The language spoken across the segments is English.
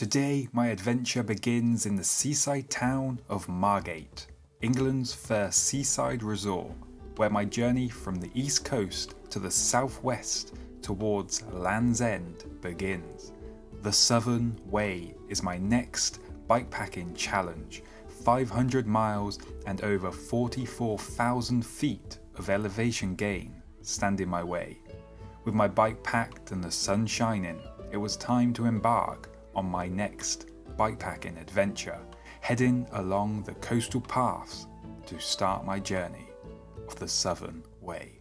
Today my adventure begins in the seaside town of Margate, England's first seaside resort, where my journey from the east coast to the southwest towards Land's End begins. The Southern Way is my next bikepacking challenge. 500 miles and over 44,000 feet of elevation gain stand in my way. With my bike packed and the sun shining, it was time to embark on my next bikepacking adventure, heading along the coastal paths to start my journey of the Southern Way.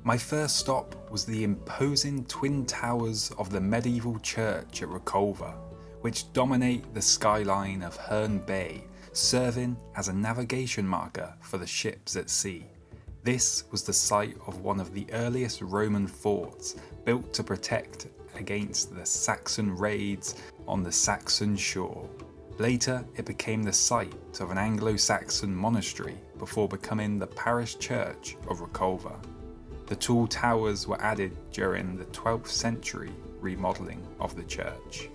My first stop was the imposing twin towers of the medieval church at Reculver, which dominate the skyline of Herne Bay, serving as a navigation marker for the ships at sea. This was the site of one of the earliest Roman forts, built to protect against the Saxon raids on the Saxon shore. Later, it became the site of an Anglo-Saxon monastery before becoming the parish church of Reculver. The tall towers were added during the 12th century remodelling of the church.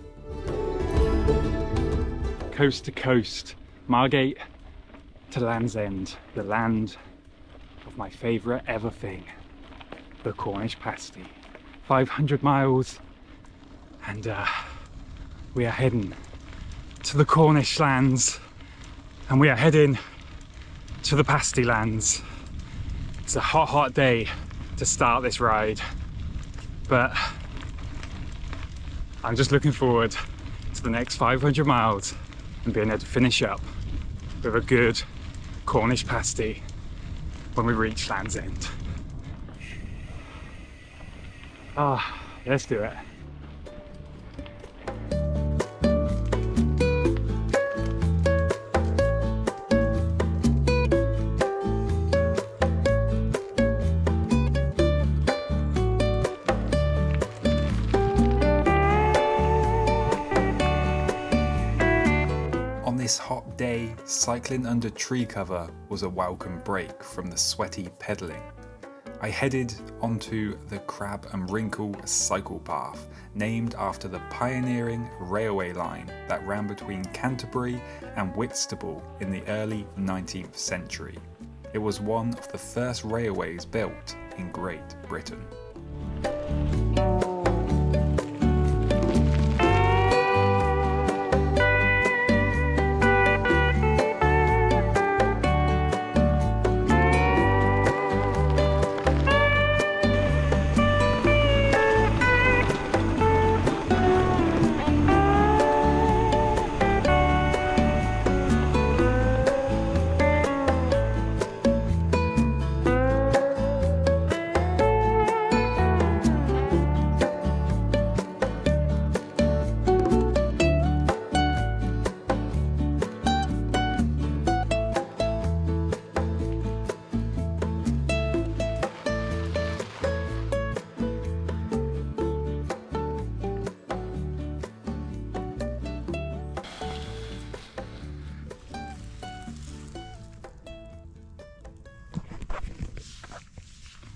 Coast to coast, Margate to Land's End, the land of my favourite ever thing, the Cornish pasty. 500 miles and we are heading to the Cornish lands and we are heading to the pasty lands. It's a hot day to start this ride, but I'm just looking forward to the next 500 miles and being able to finish up with a good Cornish pasty when we reach Land's End. Let's do it. This hot day, cycling under tree cover was a welcome break from the sweaty pedalling. I headed onto the Crab and Wrinkle cycle path, named after the pioneering railway line that ran between Canterbury and Whitstable in the early 19th century. It was one of the first railways built in Great Britain.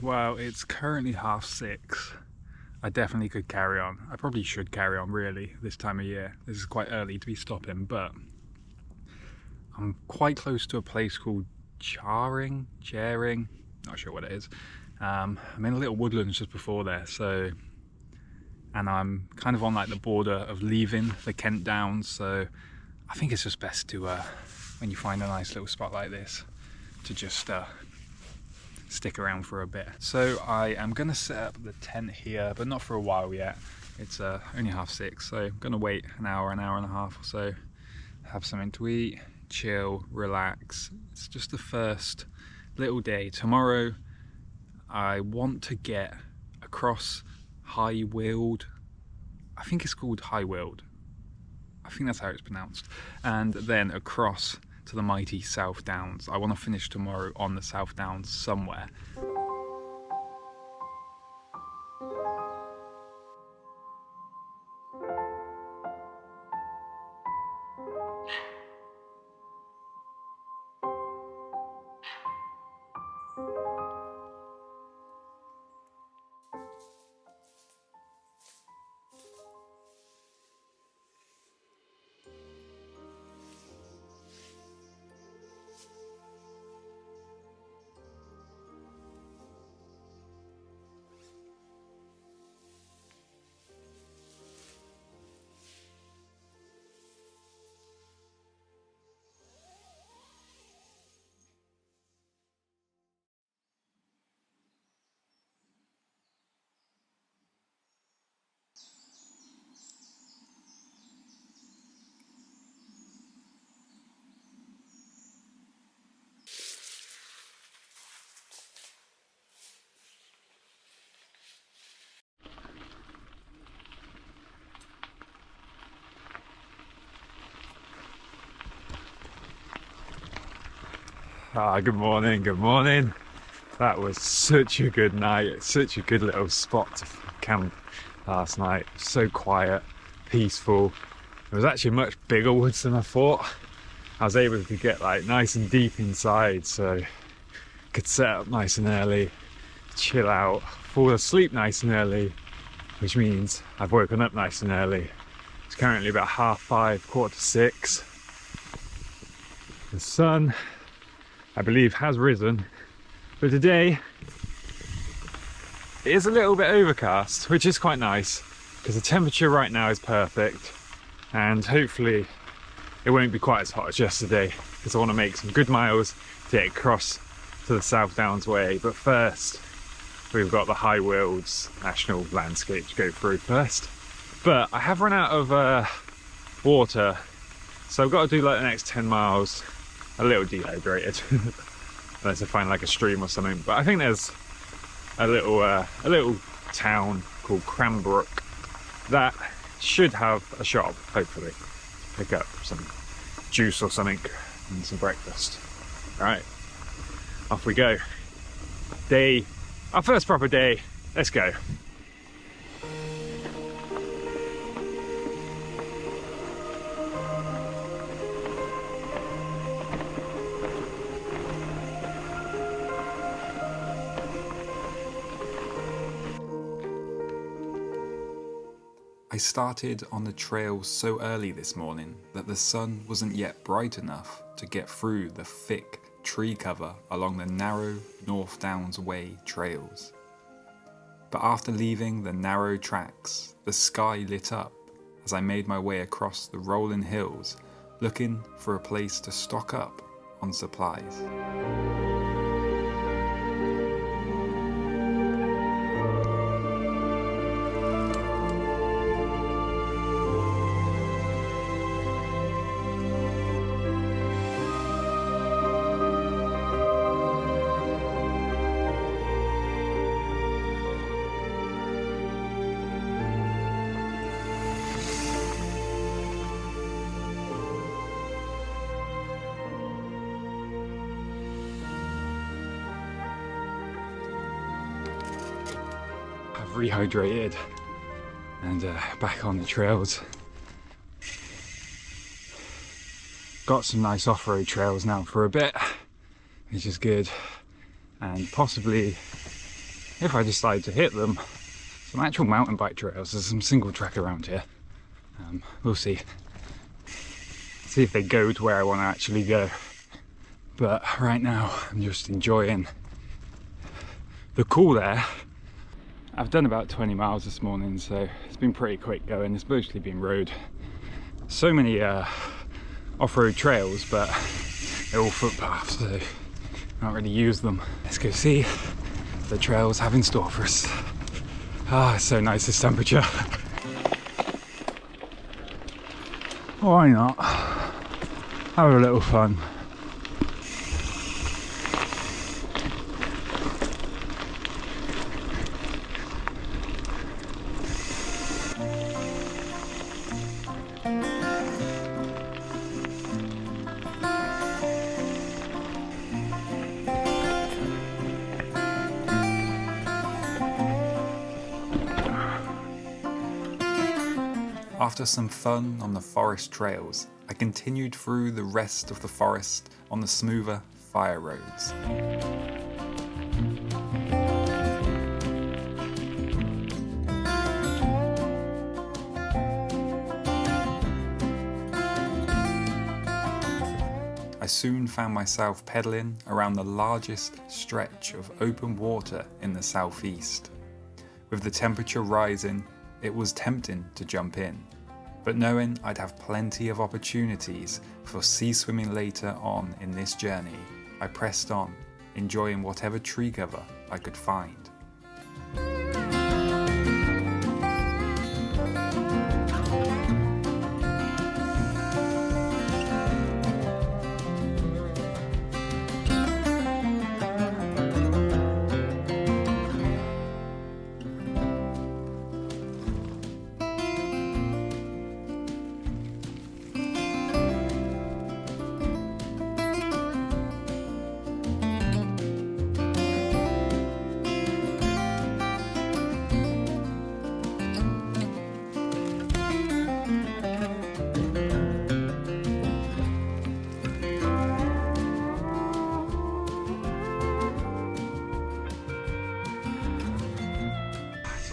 Well, it's currently 6:30. I definitely could carry on. I probably should carry on really this time of year. This is quite early to be stopping, but I'm quite close to a place called Charing, not sure what it is. I'm in a little woodlands just before there, and I'm kind of on like the border of leaving the Kent Downs, so I think it's just best to, when you find a nice little spot like this, to just stick around for a bit. So I am going to set up the tent here, but not for a while yet. It's only 6:30, so I'm going to wait an hour and a half or so, have something to eat, chill, relax. It's just the first little day. Tomorrow I want to get a across High Weald. I think it's called High Weald. I think that's how it's pronounced. And then across to the mighty South Downs. I want to finish tomorrow on the South Downs somewhere. Good morning, good morning. That was such a good night, such a good little spot to camp last night. So quiet, peaceful. It was actually much bigger woods than I thought. I was able to get like nice and deep inside, so could set up nice and early, chill out, fall asleep nice and early, which means I've woken up nice and early. It's currently about 5:30, 5:45. The sun, I believe, has risen, but today it is a little bit overcast, which is quite nice because the temperature right now is perfect, and hopefully it won't be quite as hot as yesterday because I want to make some good miles to get across to the South Downs way. But first we've got the High Wealds National Landscape to go through first. But I have run out of water, so I've got to do like the next 10 miles a little dehydrated unless I find like a stream or something. But I think there's a little town called Cranbrook that should have a shop, hopefully. Pick up some juice or something and some breakfast. All right, off we go. Our first proper day, let's go. I started on the trail so early this morning that the sun wasn't yet bright enough to get through the thick tree cover along the narrow North Downs Way trails. But after leaving the narrow tracks, the sky lit up as I made my way across the rolling hills, looking for a place to stock up on supplies. Rehydrated and back on the trails. Got some nice off-road trails now for a bit, which is good, and possibly, if I decide to hit them, some actual mountain bike trails. There's some single track around here. We'll see if they go to where I want to actually go, but right now I'm just enjoying the cool air. I've done about 20 miles this morning, so it's been pretty quick going. It's mostly been road. So many off-road trails, but they're all footpaths, so I don't really use them. Let's go see what the trails have in store for us. It's so nice this temperature. Why not? Have a little fun. After some fun on the forest trails, I continued through the rest of the forest on the smoother fire roads. I soon found myself pedalling around the largest stretch of open water in the southeast. With the temperature rising, it was tempting to jump in, but knowing I'd have plenty of opportunities for sea swimming later on in this journey, I pressed on, enjoying whatever tree cover I could find.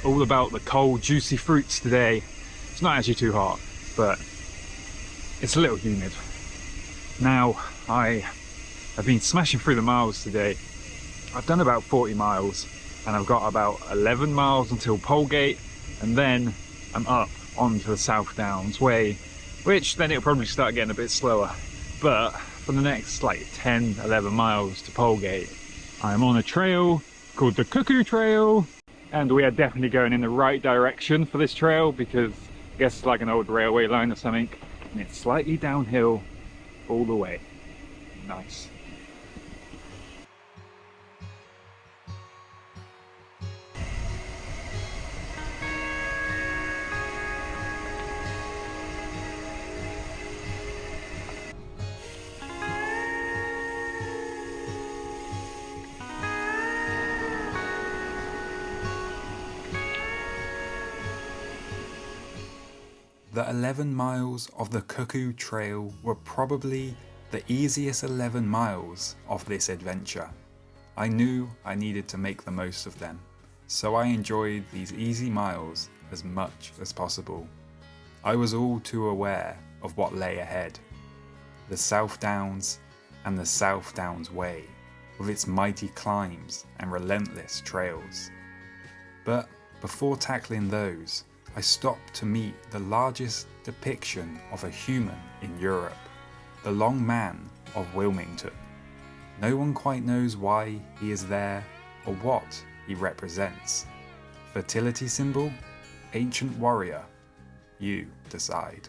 All about the cold, juicy fruits today. It's not actually too hot, but it's a little humid. Now, I have been smashing through the miles today. I've done about 40 miles, and I've got about 11 miles until Polegate, and then I'm up onto the South Downs way, which then it'll probably start getting a bit slower. But for the next like 10, 11 miles to Polegate, I'm on a trail called the Cuckoo Trail. And we are definitely going in the right direction for this trail because I guess it's like an old railway line or something, and it's slightly downhill all the way. Nice. The 11 miles of the Cuckoo Trail were probably the easiest 11 miles of this adventure. I knew I needed to make the most of them, so I enjoyed these easy miles as much as possible. I was all too aware of what lay ahead. The South Downs and the South Downs Way, with its mighty climbs and relentless trails. But before tackling those, I stopped to meet the largest depiction of a human in Europe, the Long Man of Wilmington. No one quite knows why he is there or what he represents. Fertility symbol? Ancient warrior? You decide.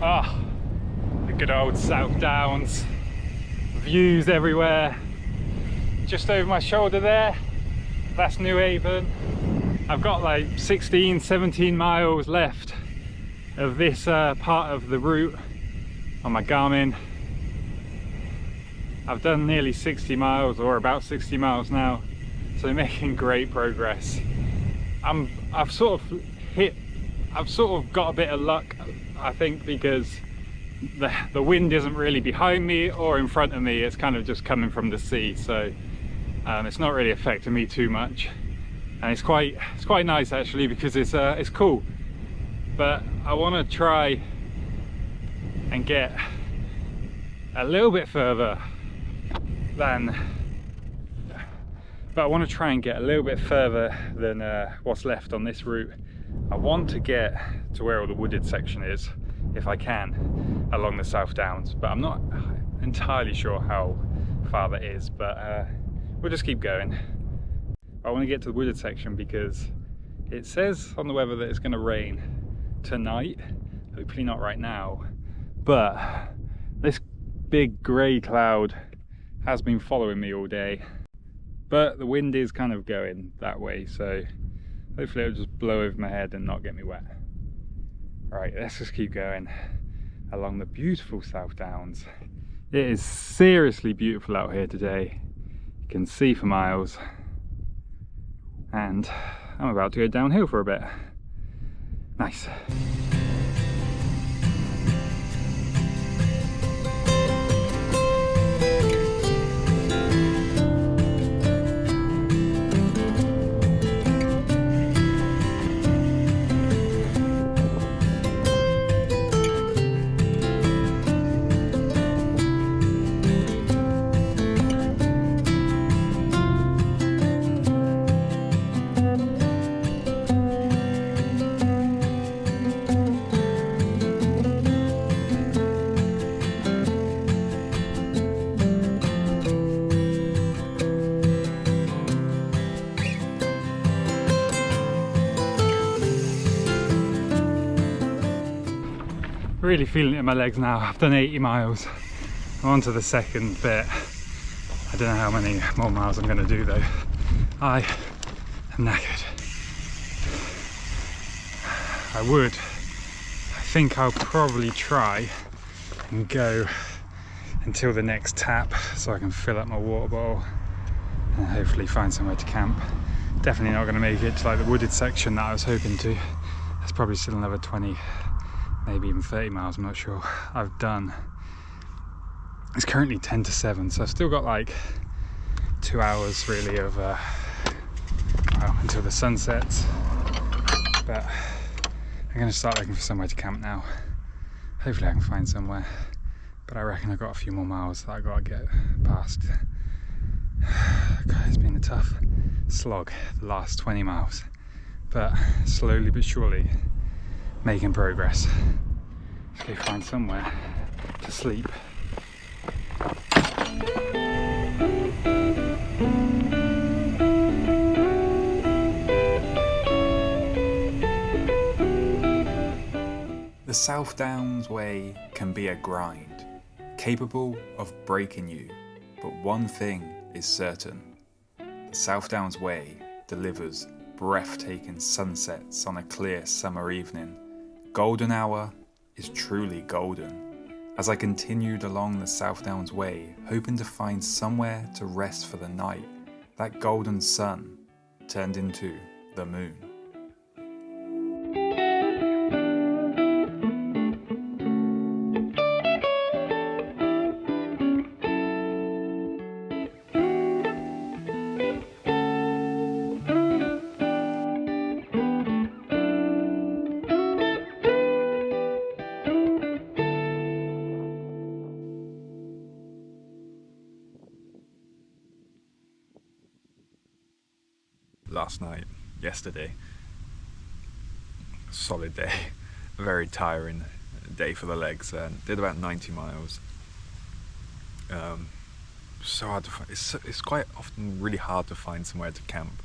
Ah, the good old South Downs. Views everywhere. Just over my shoulder there, that's New Haven. I've got like 16, 17 miles left of this part of the route on my Garmin. I've done nearly 60 miles, or about 60 miles now, so making great progress. I've sort of got a bit of luck, I think, because the wind isn't really behind me or in front of me, it's kind of just coming from the sea, so it's not really affecting me too much, and it's quite nice actually, because it's cool. But I want to try and get a little bit further than but I want to try and get a little bit further than what's left on this route. I want to get to where all the wooded section is, if I can, along the South Downs, but I'm not entirely sure how far that is, but we'll just keep going. I want to get to the wooded section because it says on the weather that it's going to rain tonight, hopefully not right now, but this big grey cloud has been following me all day, but the wind is kind of going that way, so hopefully it'll just blow over my head and not get me wet. Right, let's just keep going along the beautiful South Downs. It is seriously beautiful out here today. You can see for miles, and I'm about to go downhill for a bit. Nice. Really feeling it in my legs now. I've done 80 miles. I'm on to the second bit. I don't know how many more miles I'm going to do though. I am knackered. I think I'll probably try and go until the next tap so I can fill up my water bottle and hopefully find somewhere to camp. Definitely not going to make it to like the wooded section that I was hoping to. That's probably still another 20, maybe even 30 miles, I'm not sure. I've done, it's currently 10 to 7, so I've still got like 2 hours really of, well, until the sun sets. But I'm going to start looking for somewhere to camp now. Hopefully I can find somewhere, but I reckon I've got a few more miles that I've got to get past. God, it's been a tough slog the last 20 miles, but slowly but surely making progress. Let's go find somewhere to sleep. The South Downs way can be a grind, capable of breaking you, but one thing is certain. The South Downs way delivers breathtaking sunsets on a clear summer evening. Golden hour is truly golden. As I continued along the South Downs way, hoping to find somewhere to rest for the night, that golden sun turned into the moon. Last night, yesterday, solid day, a very tiring day for the legs, and did about 90 miles. So hard to find, it's quite often really hard to find somewhere to camp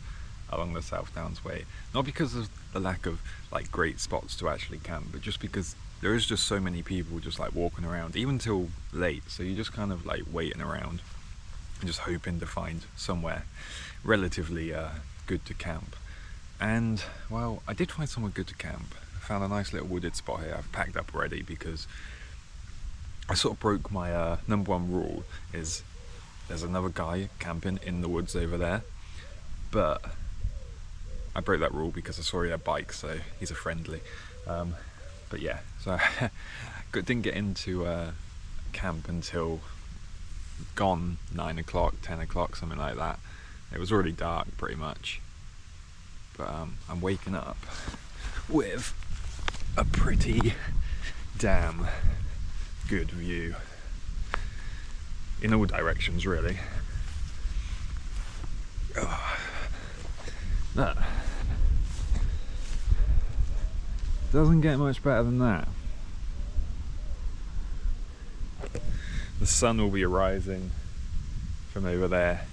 along the South Downs way, not because of the lack of like great spots to actually camp, but just because there is just so many people just like walking around even till late, so you're just kind of like waiting around and just hoping to find somewhere relatively good to camp. And well, I did find somewhere good to camp. I found a nice little wooded spot here. I've packed up already because I sort of broke my number one rule, is there's another guy camping in the woods over there, but I broke that rule because I saw he had a bike, so he's a friendly. But yeah, so I didn't get into camp until gone 9 o'clock, 10 o'clock, something like that. It was already dark pretty much, but I'm waking up with a pretty damn good view in all directions really. That doesn't get much better than that. The sun will be rising from over there,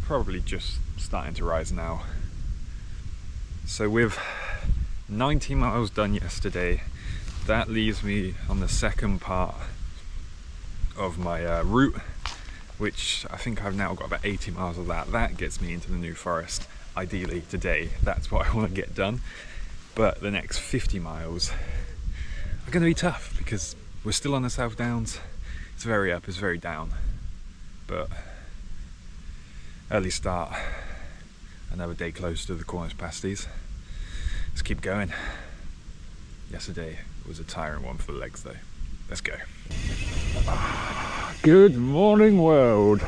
probably just starting to rise now. So with 90 miles done yesterday, that leaves me on the second part of my route, which I think I've now got about 80 miles of that. That gets me into the New Forest. Ideally today, that's what I want to get done. But the next 50 miles are going to be tough because we're still on the South Downs. It's very up, it's very down. But early start, another day close to the Cornish pasties. Let's keep going. Yesterday was a tiring one for the legs though. Let's go. Good morning, world.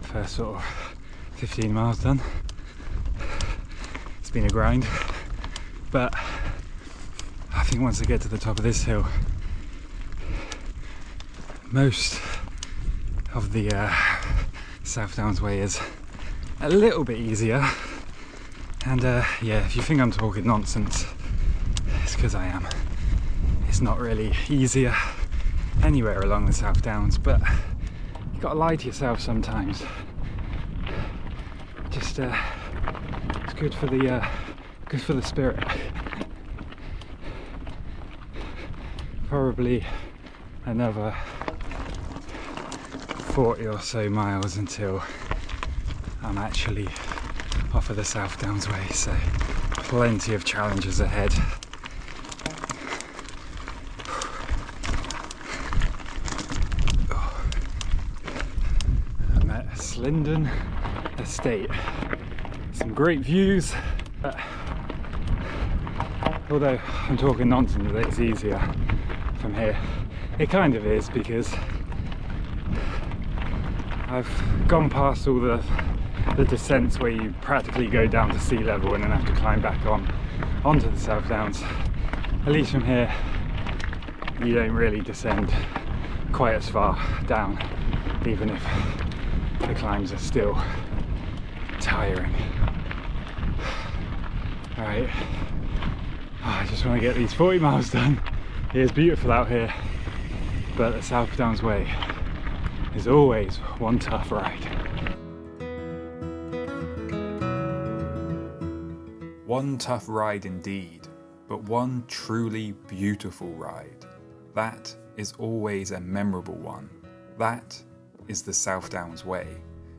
First sort of 15 miles done. It's been a grind, but I think once I get to the top of this hill, most of the South Downs way is a little bit easier. And yeah, if you think I'm talking nonsense, it's because I am. It's not really easier anywhere along the South Downs, but you've got to lie to yourself sometimes. Just it's good for the spirit. Probably another 40 or so miles until I'm actually off of the South Downs way, so plenty of challenges ahead. I'm at Slindon Estate. Some great views, but although I'm talking nonsense that it's easier from here, it kind of is, because I've gone past all the descents where you practically go down to sea level and then have to climb back onto the South Downs. At least from here you don't really descend quite as far down, even if the climbs are still tiring. Alright, I just want to get these 40 miles done. It is beautiful out here, but the South Downs way is always one tough ride. One tough ride indeed, but one truly beautiful ride. That is always a memorable one. That is the South Downs way.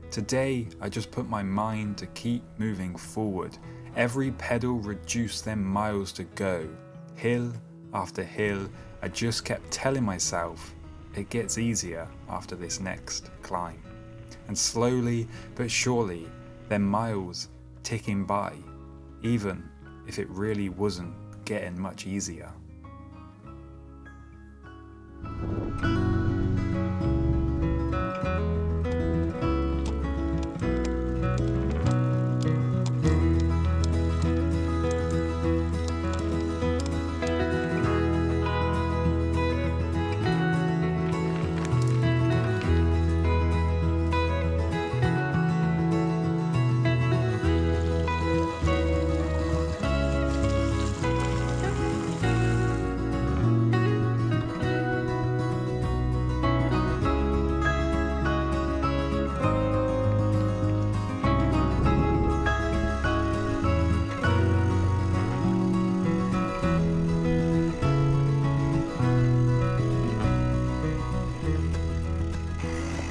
Today, I just put my mind to keep moving forward. Every pedal reduced them miles to go. Hill after hill, I just kept telling myself, it gets easier after this next climb. And slowly but surely, them miles ticking by, even if it really wasn't getting much easier.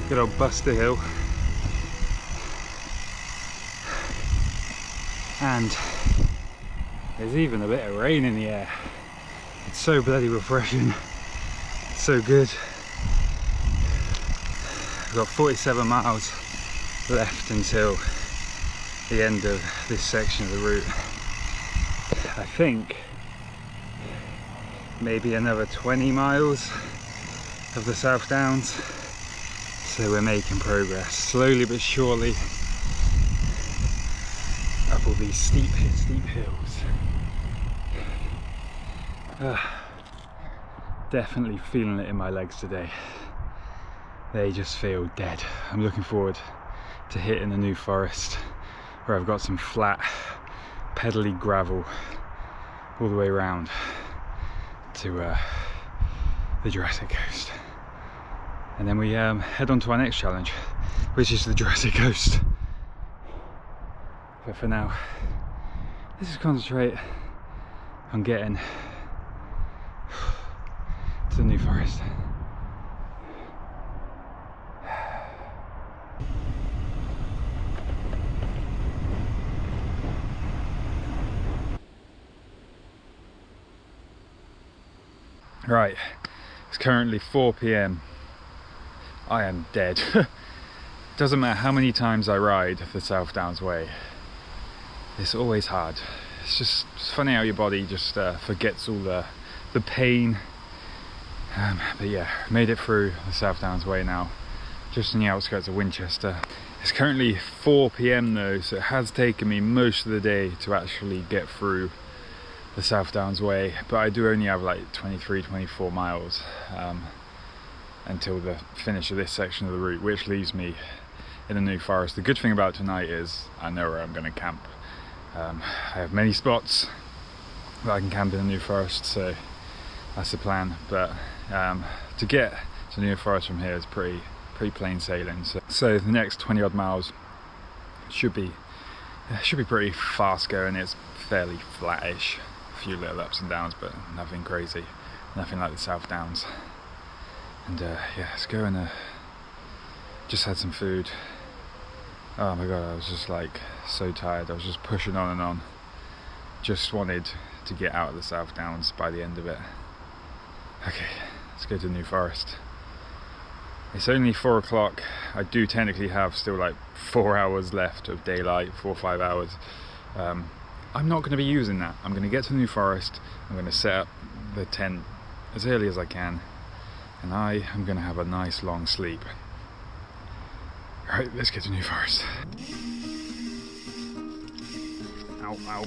Good old Buster Hill. And There's even a bit of rain in the air. It's so bloody refreshing. It's so good. We've got 47 miles left until the end of this section of the route. I think maybe another 20 miles of the South Downs. So we're making progress, slowly but surely, up all these steep hills. Definitely feeling it in my legs today. They just feel dead. I'm looking forward to hitting the New Forest, where I've got some flat, pedally gravel all the way around to the Jurassic coast. And then we head on to our next challenge, which is the Jurassic coast. But for now, let's just concentrate on getting to the New Forest. Right, it's currently 4 p.m. I am dead. Doesn't matter how many times I ride the South Downs Way, it's always hard. It's funny how your body just forgets all the pain. But yeah, made it through the South Downs Way now, just on the outskirts of Winchester. It's currently 4 p.m. though, so it has taken me most of the day to actually get through the South Downs Way, but I do only have like 23-24 miles until the finish of this section of the route, which leaves me in the New Forest. The good thing about tonight is I know where I'm going to camp. I have many spots that I can camp in the New Forest, so that's the plan. But to get to the New Forest from here is pretty plain sailing. So the next 20 odd miles should be pretty fast going. It's fairly flattish, a few little ups and downs, but nothing crazy, nothing like the South Downs. And yeah, let's go and just had some food. Oh my god, I was just like so tired. I was just pushing on and on. Just wanted to get out of the South Downs by the end of it. Okay, let's go to the New Forest. It's only 4 o'clock. I do technically have still like 4 hours left of daylight, 4 or 5 hours. I'm not going to be using that. I'm going to get to the New Forest. I'm going to set up the tent as early as I can, and I am going to have a nice long sleep. Right, let's get to New Forest. Ow, ow.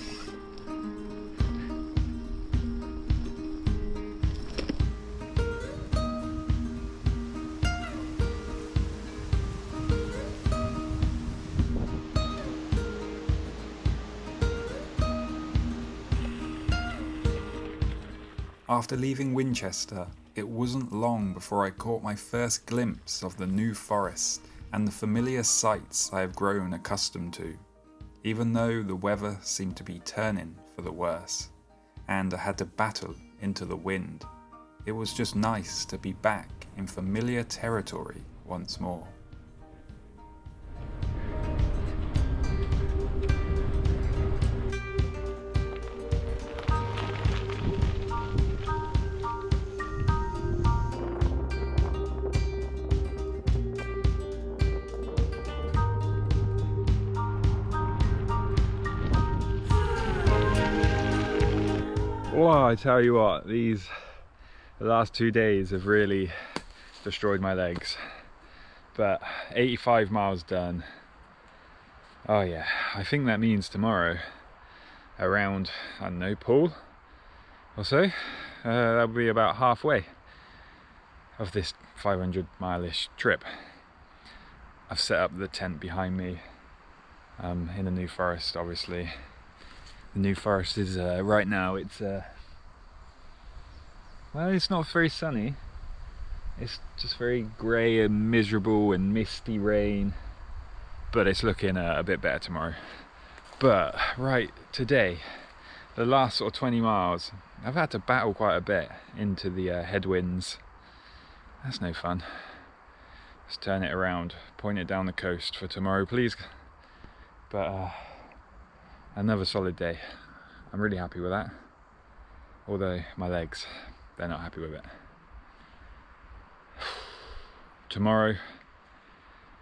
After leaving Winchester, it wasn't long before I caught my first glimpse of the New Forest and the familiar sights I have grown accustomed to, even though the weather seemed to be turning for the worse, and I had to battle into the wind. It was just nice to be back in familiar territory once more. Well, I tell you what, the last 2 days have really destroyed my legs. But 85 miles done. Oh yeah, I think that means tomorrow around, I don't know, Poole or so, that'll be about halfway of this 500 mile-ish trip. I've set up the tent behind me in the New Forest, obviously. The New Forest is right now, it's well, it's not very sunny. It's just very grey and miserable and misty rain, but it's looking a bit better tomorrow. But right today, the last sort of 20 miles, I've had to battle quite a bit into the headwinds. That's no fun. Let's turn it around, point it down the coast for tomorrow, please. But another solid day. I'm really happy with that. Although my legs, they're not happy with it. Tomorrow,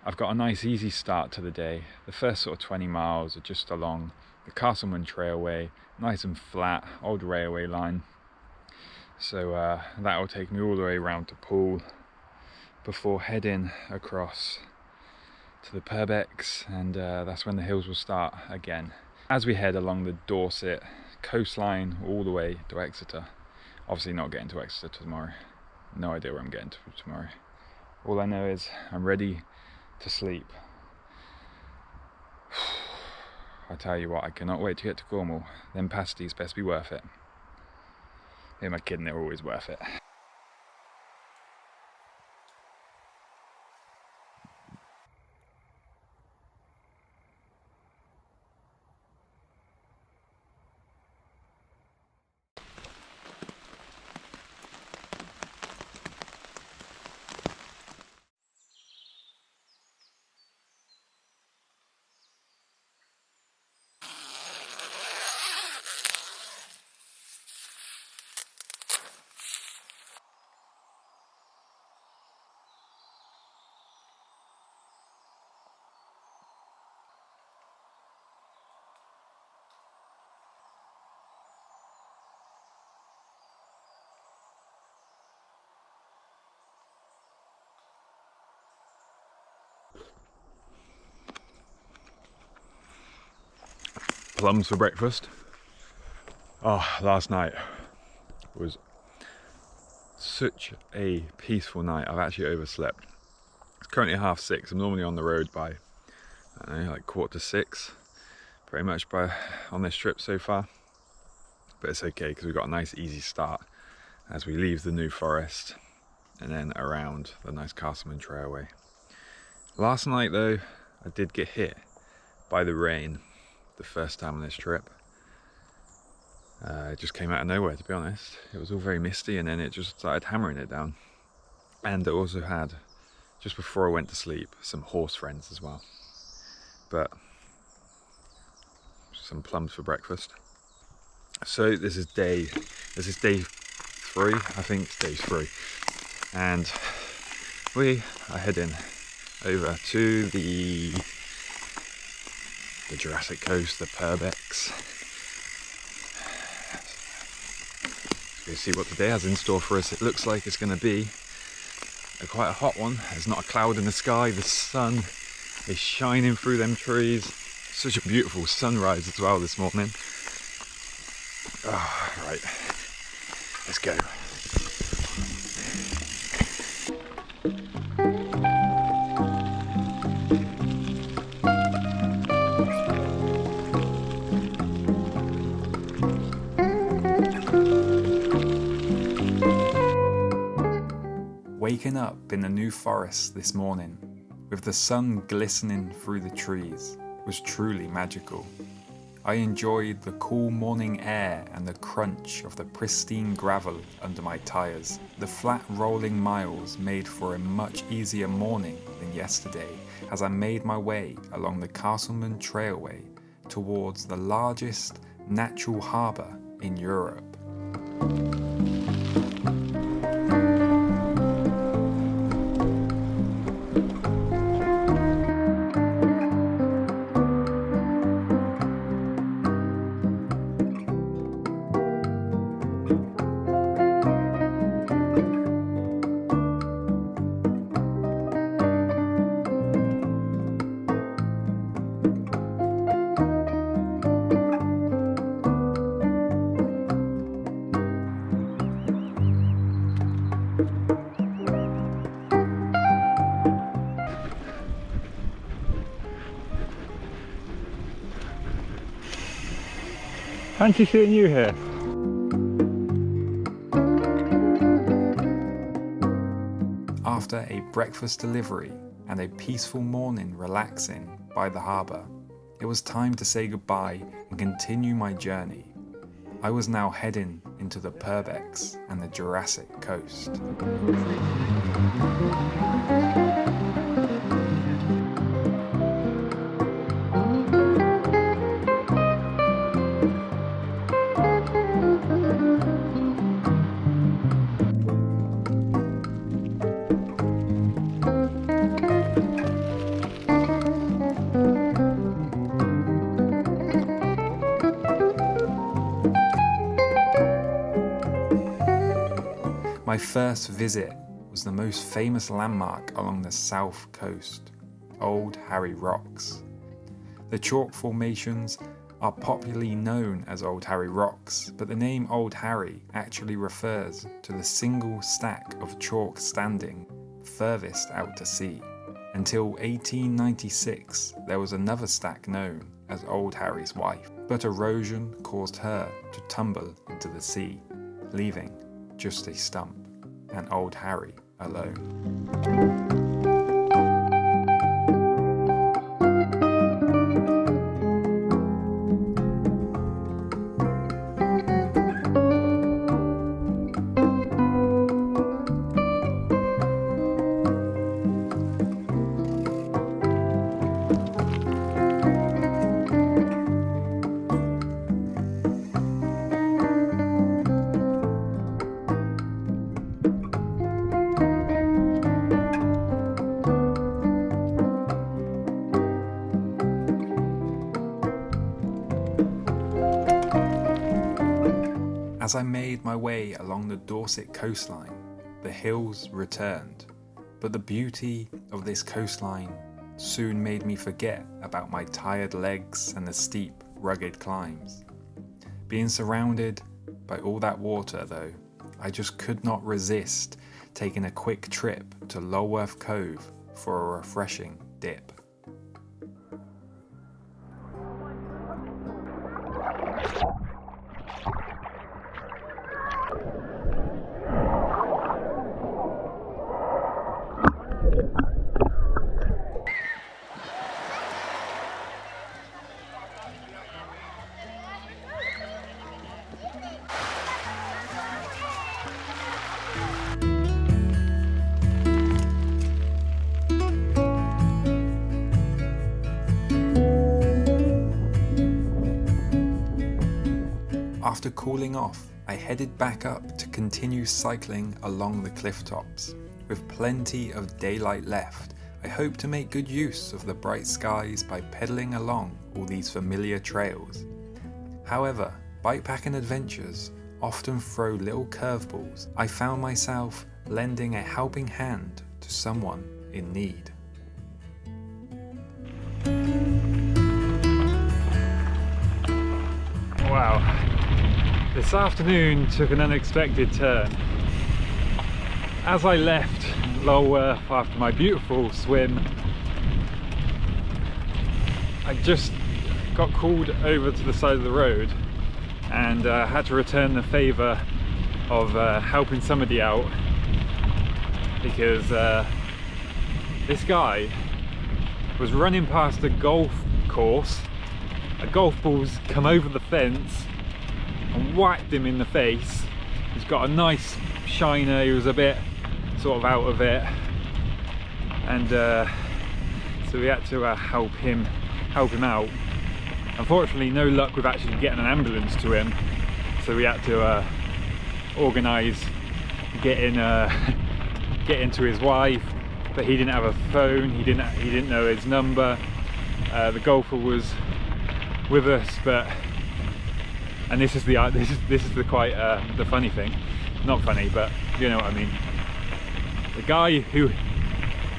I've got a nice easy start to the day. The first sort of 20 miles are just along the Castleman Trailway, nice and flat, old railway line. So that will take me all the way around to Poole before heading across to the Purbex, and that's when the hills will start again. As we head along the Dorset coastline all the way to Exeter. Obviously not getting to Exeter tomorrow. No idea where I'm getting to tomorrow. All I know is I'm ready to sleep. I tell you what, I cannot wait to get to Cornwall. Them pasties best be worth it. Who am I kidding? They're always worth it. Plums for breakfast. Oh, last night was such a peaceful night. I've actually overslept. It's currently 6:30. I'm normally on the road by, I don't know, like 5:45, pretty much on this trip so far. But it's okay because we've got a nice easy start as we leave the New Forest and then around the nice Castleman Trailway. Last night though, I did get hit by the rain. The first time on this trip. It just came out of nowhere, to be honest. It was all very misty and then it just started hammering it down. And I also had, just before I went to sleep, some horse friends as well. But some plums for breakfast. So this is day 3, I think it's day 3. And we are heading over to the Jurassic coast, the Purbex. Let's go see what the day has in store for us. It looks like it's going to be quite a hot one. There's not a cloud in the sky. The sun is shining through them trees. Such a beautiful sunrise as well this morning. Oh, right, let's go. Waking up in the New Forest this morning, with the sun glistening through the trees, was truly magical. I enjoyed the cool morning air and the crunch of the pristine gravel under my tyres. The flat rolling miles made for a much easier morning than yesterday as I made my way along the Castleman Trailway towards the largest natural harbour in Europe. Fancy seeing you here. After a breakfast delivery and a peaceful morning relaxing by the harbour, it was time to say goodbye and continue my journey. I was now heading into the Purbex and the Jurassic coast. My first visit was the most famous landmark along the south coast, Old Harry Rocks. The chalk formations are popularly known as Old Harry Rocks, but the name Old Harry actually refers to the single stack of chalk standing furthest out to sea. Until 1896, there was another stack known as Old Harry's Wife, but erosion caused her to tumble into the sea, leaving just a stump and Old Harry alone. As I made my way along the Dorset coastline, the hills returned, but the beauty of this coastline soon made me forget about my tired legs and the steep, rugged climbs. Being surrounded by all that water though, I just could not resist taking a quick trip to Lulworth Cove for a refreshing dip. After cooling off, I headed back up to continue cycling along the cliff tops. With plenty of daylight left, I hope to make good use of the bright skies by pedaling along all these familiar trails. However, bikepacking adventures often throw little curveballs. I found myself lending a helping hand to someone in need. Wow. This afternoon took an unexpected turn. As I left Lulworth after my beautiful swim, I just got called over to the side of the road and had to return the favour of helping somebody out, because this guy was running past a golf course. A golf ball's come over the fence and whacked him in the face. He's got a nice shiner, he was a bit sort of out of it, and so we had to help him out. Unfortunately, no luck with actually getting an ambulance to him, so we had to organise getting to his wife, but he didn't have a phone, he didn't know his number. The golfer was with us, and this is the quite the funny thing, not funny, but you know what I mean. The guy who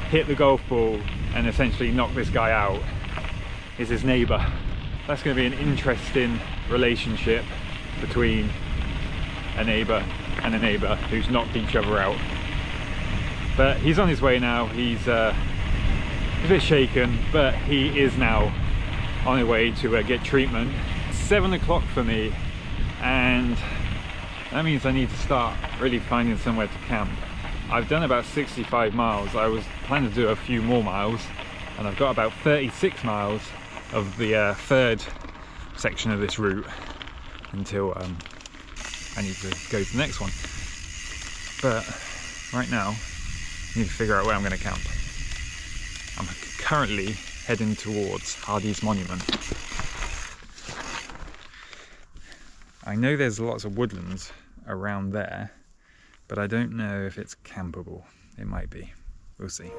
hit the golf ball and essentially knocked this guy out is his neighbour. That's going to be an interesting relationship between a neighbour and a neighbour who's knocked each other out. But he's on his way now. He's a bit shaken, but he is now on his way to get treatment. 7 o'clock for me, and that means I need to start really finding somewhere to camp. I've done about 65 miles. I was planning to do a few more miles, and I've got about 36 miles of the third section of this route until I need to go to the next one. But right now I need to figure out where I'm going to camp. I'm currently heading towards Hardy's Monument. I know there's lots of woodlands around there, but I don't know if it's campable. It might be. We'll see.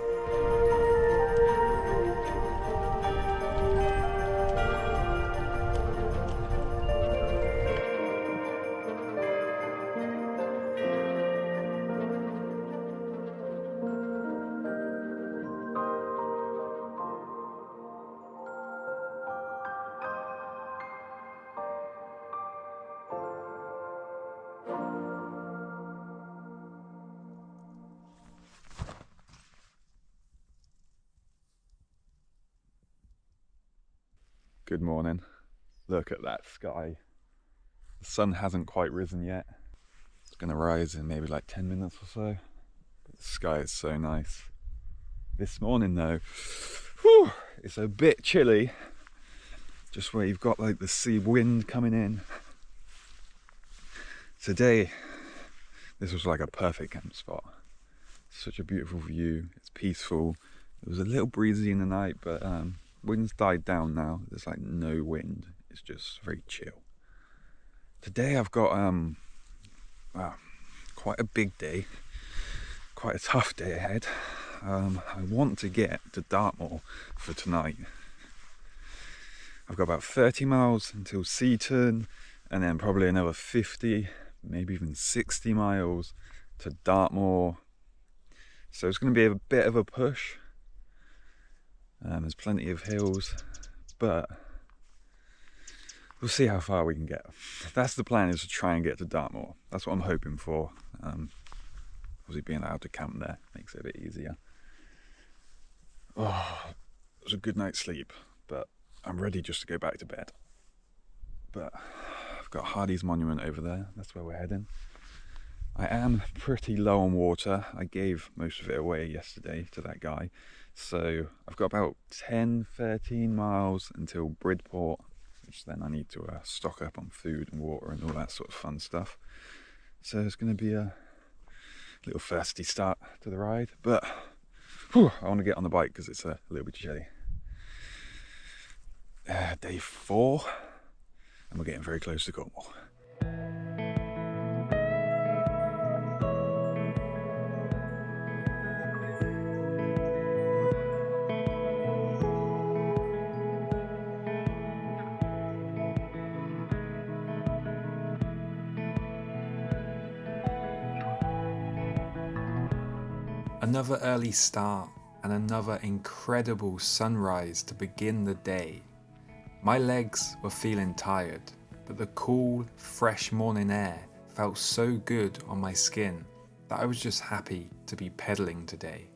Good morning. Look at that sky. The sun hasn't quite risen yet. It's gonna rise in maybe like 10 minutes or so. But the sky is so nice. This morning though, whew, it's a bit chilly. Just where you've got like the sea wind coming in. Today, this was like a perfect camp spot. Such a beautiful view, it's peaceful. It was a little breezy in the night, but wind's died down now. There's like no wind, it's just very chill. Today I've got quite a big day, quite a tough day ahead. I want to get to Dartmoor for tonight. I've got about 30 miles until Seaton, and then probably another 50, maybe even 60 miles to Dartmoor. So it's going to be a bit of a push. There's plenty of hills, but we'll see how far we can get. That's the plan, is to try and get to Dartmoor. That's what I'm hoping for. Obviously being allowed to camp there makes it a bit easier. Oh, it was a good night's sleep, but I'm ready just to go back to bed. But I've got Hardy's Monument over there, that's where we're heading. I am pretty low on water. I gave most of it away yesterday to that guy. So I've got about 10-13 miles until Bridport, which then I need to stock up on food and water and all that sort of fun stuff. So it's going to be a little thirsty start to the ride, but whew, I want to get on the bike because it's a little bit chilly. Day 4, and we're getting very close to Cornwall. Another early start and another incredible sunrise to begin the day. My legs were feeling tired, but the cool, fresh morning air felt so good on my skin that I was just happy to be pedaling today.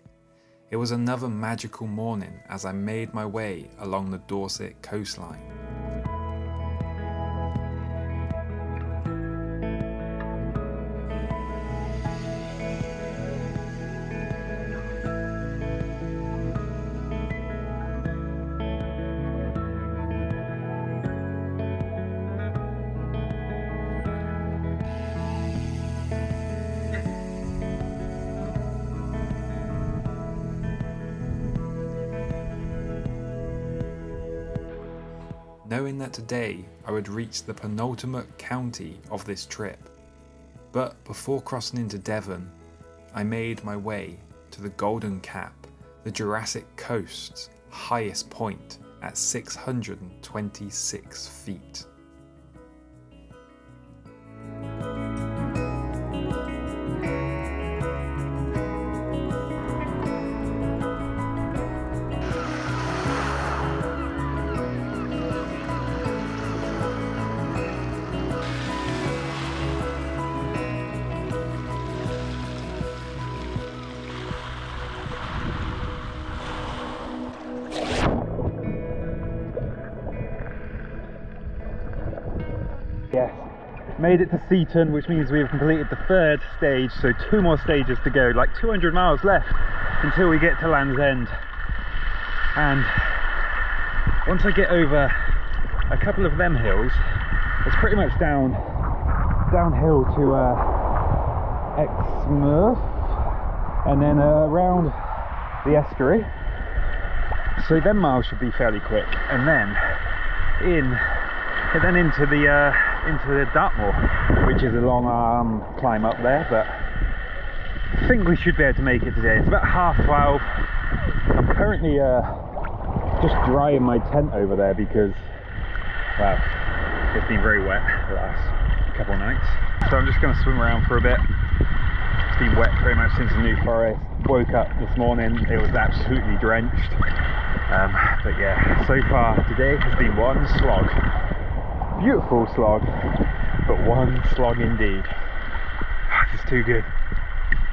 It was another magical morning as I made my way along the Dorset coastline. Knowing that today I would reach the penultimate county of this trip. But before crossing into Devon, I made my way to the Golden Cap, the Jurassic coast's highest point at 626 feet. Yes, made it to Seaton, which means we've completed the 3rd stage, so 2 more stages to go, like 200 miles left until we get to Land's End. And once I get over a couple of them hills, it's pretty much downhill to Exmouth and then around the estuary. So them miles should be fairly quick, and then into the Dartmoor, which is a long climb up there, but I think we should be able to make it today. It's about 12:30. I'm currently just drying my tent over there because, well, it's been very wet the last couple of nights. So I'm just going to swim around for a bit. It's been wet pretty much since the New Forest. Woke up this morning, it was absolutely drenched. But yeah, so far today has been one slog. Beautiful slog, but one slog indeed. This is too good.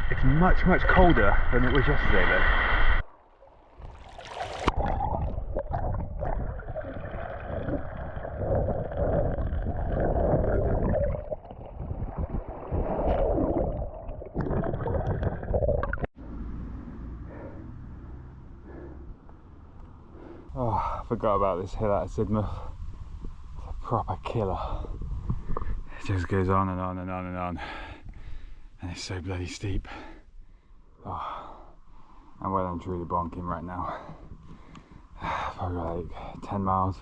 It's much colder than it was yesterday though. forgot about this hill at Sidmouth. It's a proper killer. It just goes on and on and on and on. And it's so bloody steep. Oh, I'm well and truly bonking right now. Probably like 10 miles,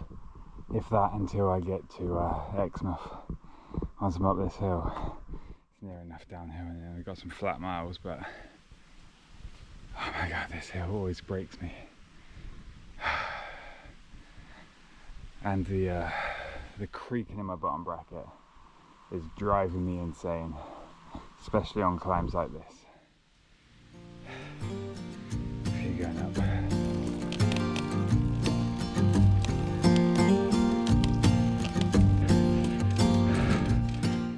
if that, until I get to Exmouth. Once I'm up this hill, it's near enough downhill, and then we've got some flat miles, but oh my god, this hill always breaks me. And the creaking in my bottom bracket is driving me insane, especially on climbs like this. If you're going up.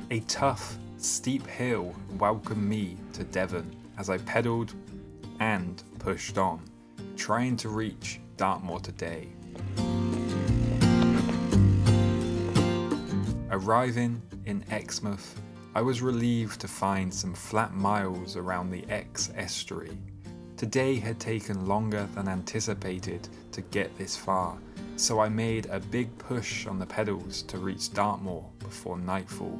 A tough, steep hill welcomed me to Devon as I pedalled and pushed on, trying to reach Dartmoor today. Arriving in Exmouth, I was relieved to find some flat miles around the Exe estuary. Today had taken longer than anticipated to get this far, so I made a big push on the pedals to reach Dartmoor before nightfall.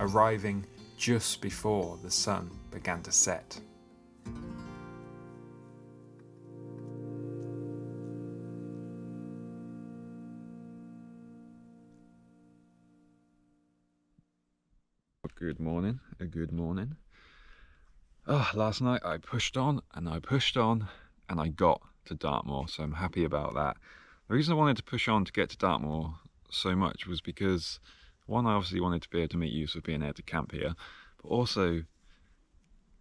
Arriving just before the sun began to set. Good morning, a good morning. Last night I pushed on and I pushed on and I got to Dartmoor, so I'm happy about that. The reason I wanted to push on to get to Dartmoor so much was because one, I obviously wanted to be able to make use of being able to camp here, but also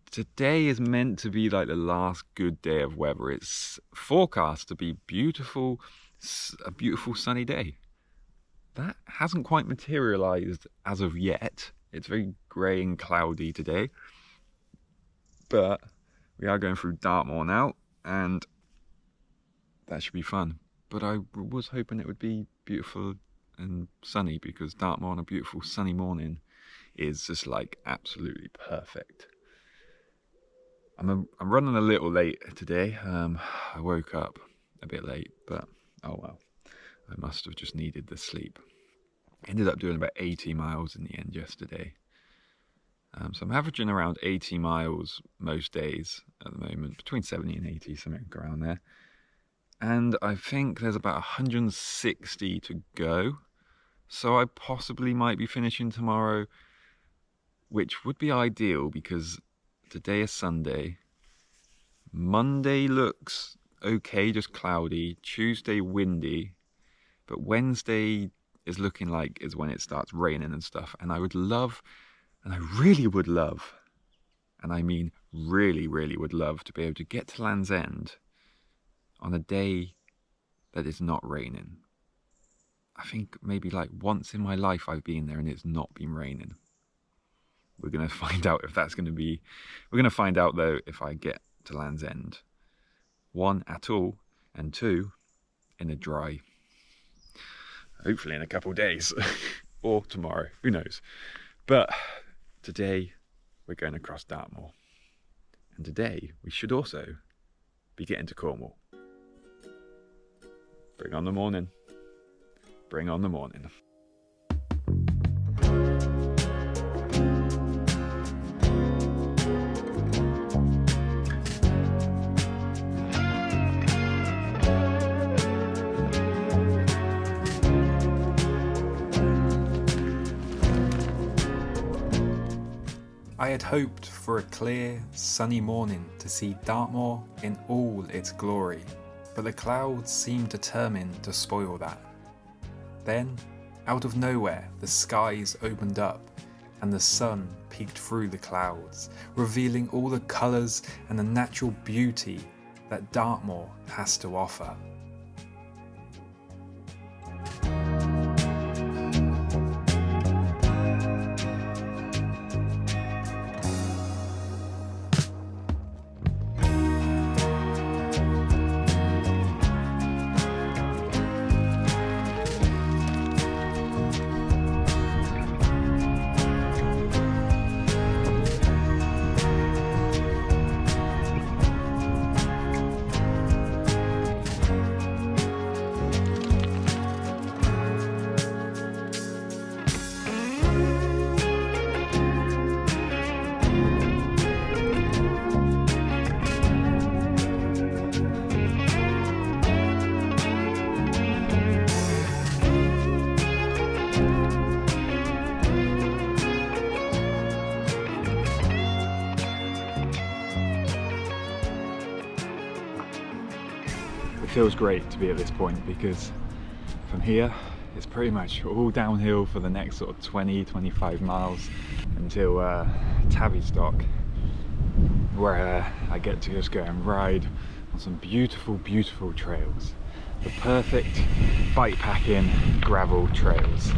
today is meant to be like the last good day of weather. It's forecast to be beautiful, a beautiful sunny day. That hasn't quite materialized as of yet. It's very grey and cloudy today, but we are going through Dartmoor now, and that should be fun. But I was hoping it would be beautiful and sunny, because Dartmoor on a beautiful sunny morning is just like absolutely perfect. I'm running a little late today. I woke up a bit late, but oh well, I must have just needed the sleep. Ended up doing about 80 miles in the end yesterday. So I'm averaging around 80 miles most days at the moment, between 70 and 80, something around there. And I think there's about 160 to go. So I possibly might be finishing tomorrow, which would be ideal because today is Sunday. Monday looks okay, just cloudy. Tuesday windy. But Wednesday is looking like is when it starts raining and stuff. And I would love, and I really would love, and I mean really, really would love to be able to get to Land's End on a day that is not raining. I think maybe like once in my life I've been there and it's not been raining. We're going to find out if that's going to be... We're going to find out though if I get to Land's End. 1, at all, and 2, in a dry. Hopefully in a couple of days. Or tomorrow, who knows. But today we're going across Dartmoor. And today we should also be getting to Cornwall. Bring on the morning. Bring on the morning. I had hoped for a clear, sunny morning to see Dartmoor in all its glory, but the clouds seemed determined to spoil that. Then, out of nowhere, the skies opened up, and the sun peeked through the clouds, revealing all the colours and the natural beauty that Dartmoor has to offer. It feels great to be at this point because from here it's pretty much all downhill for the next sort of 20-25 miles until Tavistock, where I get to just go and ride on some beautiful trails, the perfect bikepacking gravel trails.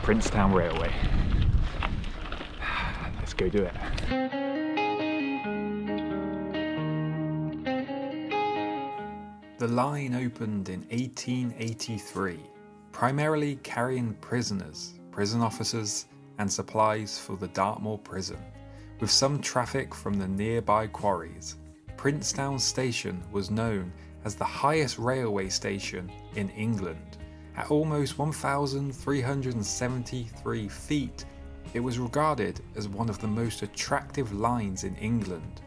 Princetown Railway. Let's go do it. The line opened in 1883, primarily carrying prisoners, prison officers, and supplies for the Dartmoor prison, with some traffic from the nearby quarries. Princetown Station was known as the highest railway station in England. At almost 1,373 feet, it was regarded as one of the most attractive lines in England.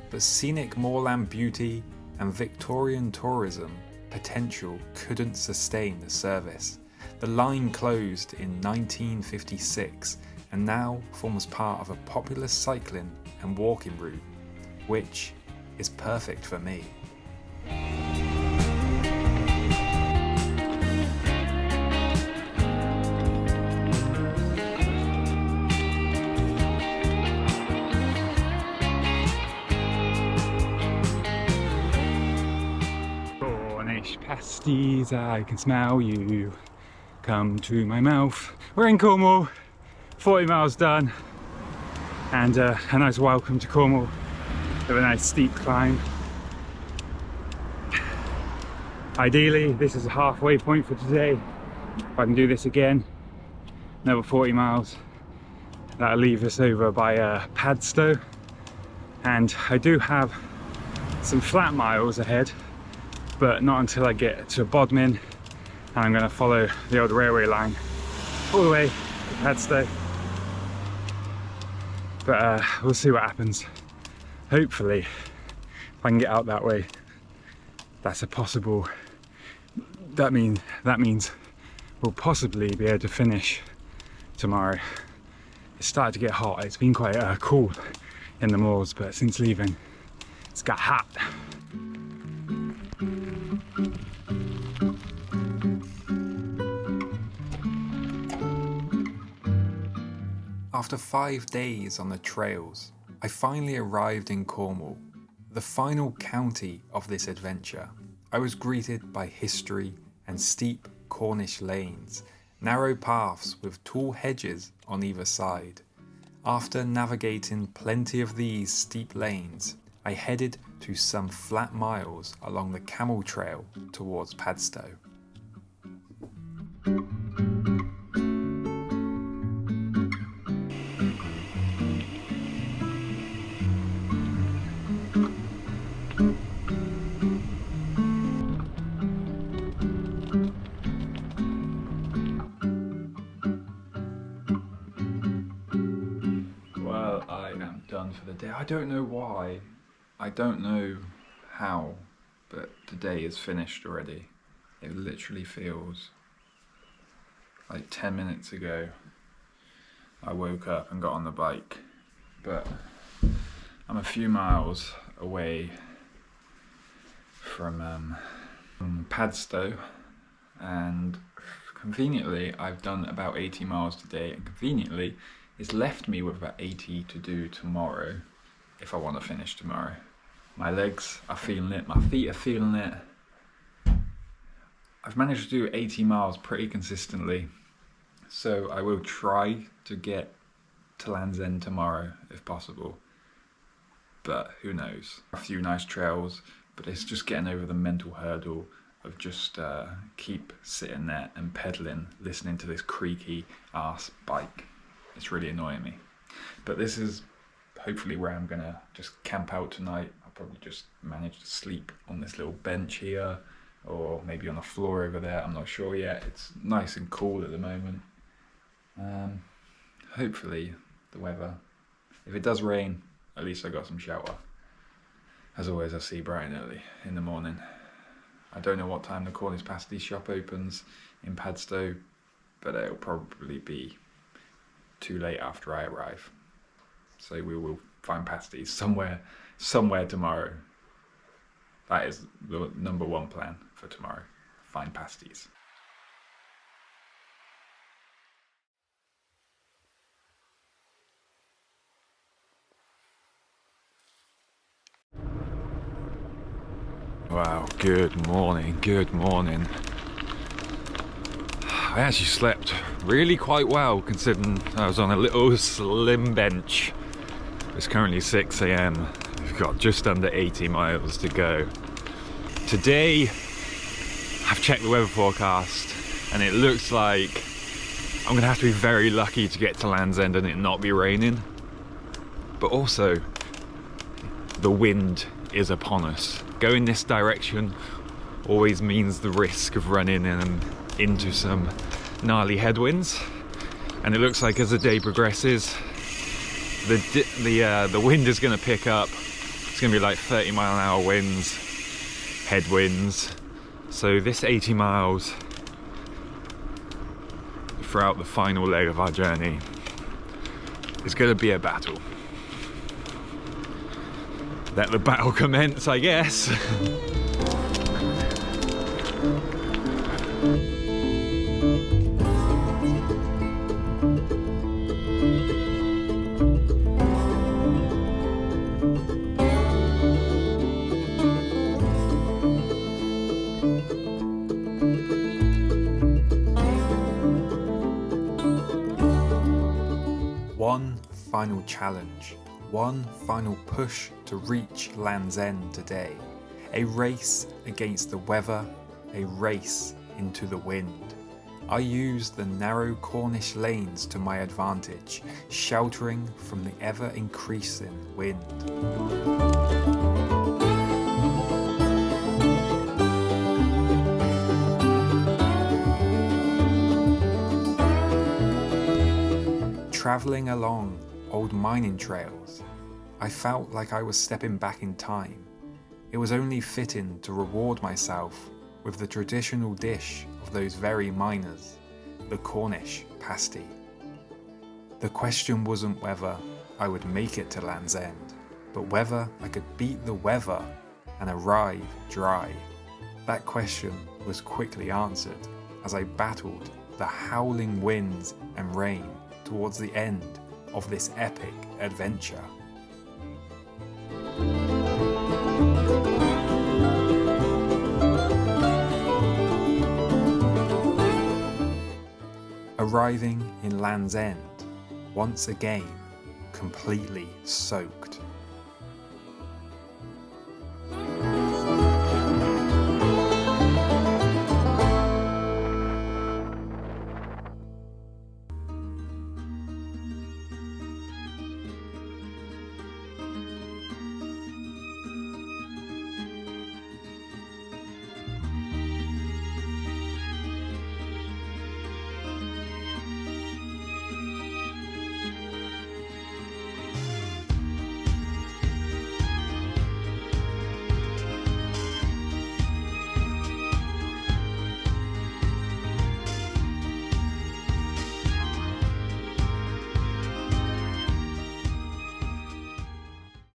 But scenic moorland beauty and Victorian tourism potential couldn't sustain the service. The line closed in 1956 and now forms part of a popular cycling and walking route, which is perfect for me. Cornish pasties, I can smell you, come to my mouth. We're in Cornwall, 40 miles done, and a nice welcome to Cornwall with a nice steep climb. Ideally, this is a halfway point for today. If I can do this again, another 40 miles, that'll leave us over by Padstow, and I do have some flat miles ahead, but not until I get to Bodmin, and I'm going to follow the old railway line all the way to Padstow. But we'll see what happens. Hopefully, if I can get out that way, that's a possible. That means we'll possibly be able to finish tomorrow. It's started to get hot. It's been quite cool in the moors, but since leaving, it's got hot. After 5 days on the trails, I finally arrived in Cornwall, the final county of this adventure. I was greeted by history and steep Cornish lanes, narrow paths with tall hedges on either side. After navigating plenty of these steep lanes, I headed to some flat miles along the camel trail towards Padstow. Well, I am done for the day. I don't know why, I don't know how, but the day is finished already. It literally feels like 10 minutes ago I woke up and got on the bike, but I'm a few miles away from Padstow, and Conveniently, I've done about 80 miles today, and conveniently, it's left me with about 80 to do tomorrow, if I want to finish tomorrow. My legs are feeling it, my feet are feeling it. I've managed to do 80 miles pretty consistently, so I will try to get to Land's End tomorrow if possible, but who knows. A few nice trails, but it's just getting over the mental hurdle of just keep sitting there and pedaling, listening to this creaky ass bike. It's really annoying me. But this is hopefully where I'm gonna just camp out tonight. I'll probably just manage to sleep on this little bench here, or maybe on the floor over there, I'm not sure yet. It's nice and cool at the moment. Hopefully the weather, if it does rain, at least I got some shelter. As always, I see bright and early in the morning. I don't know what time the Cornish pasties shop opens in Padstow, but it'll probably be too late after I arrive. So we will find pasties somewhere tomorrow. That is the number one plan for tomorrow. Find pasties. Wow, good morning, good morning. I actually slept really quite well considering I was on a little slim bench. It's currently 6 AM. We've got just under 80 miles to go. Today, I've checked the weather forecast and it looks like I'm gonna have to be very lucky to get to Land's End and it not be raining. But also, the wind is upon us. Going this direction always means the risk of running into some gnarly headwinds, and it looks like as the day progresses, the wind is going to pick up. It's going to be like 30-mile-an-hour winds, headwinds. So this 80 miles throughout the final leg of our journey is going to be a battle. Let the battle commence, I guess. One final challenge. One final push to reach Land's End today. A race against the weather, a race into the wind. I used the narrow Cornish lanes to my advantage, sheltering from the ever-increasing wind. Travelling along old mining trails, I felt like I was stepping back in time. It was only fitting to reward myself with the traditional dish of those very miners, the Cornish pasty. The question wasn't whether I would make it to Land's End, but whether I could beat the weather and arrive dry. That question was quickly answered as I battled the howling winds and rain towards the end of this epic adventure. Arriving in Land's End, once again, completely soaked.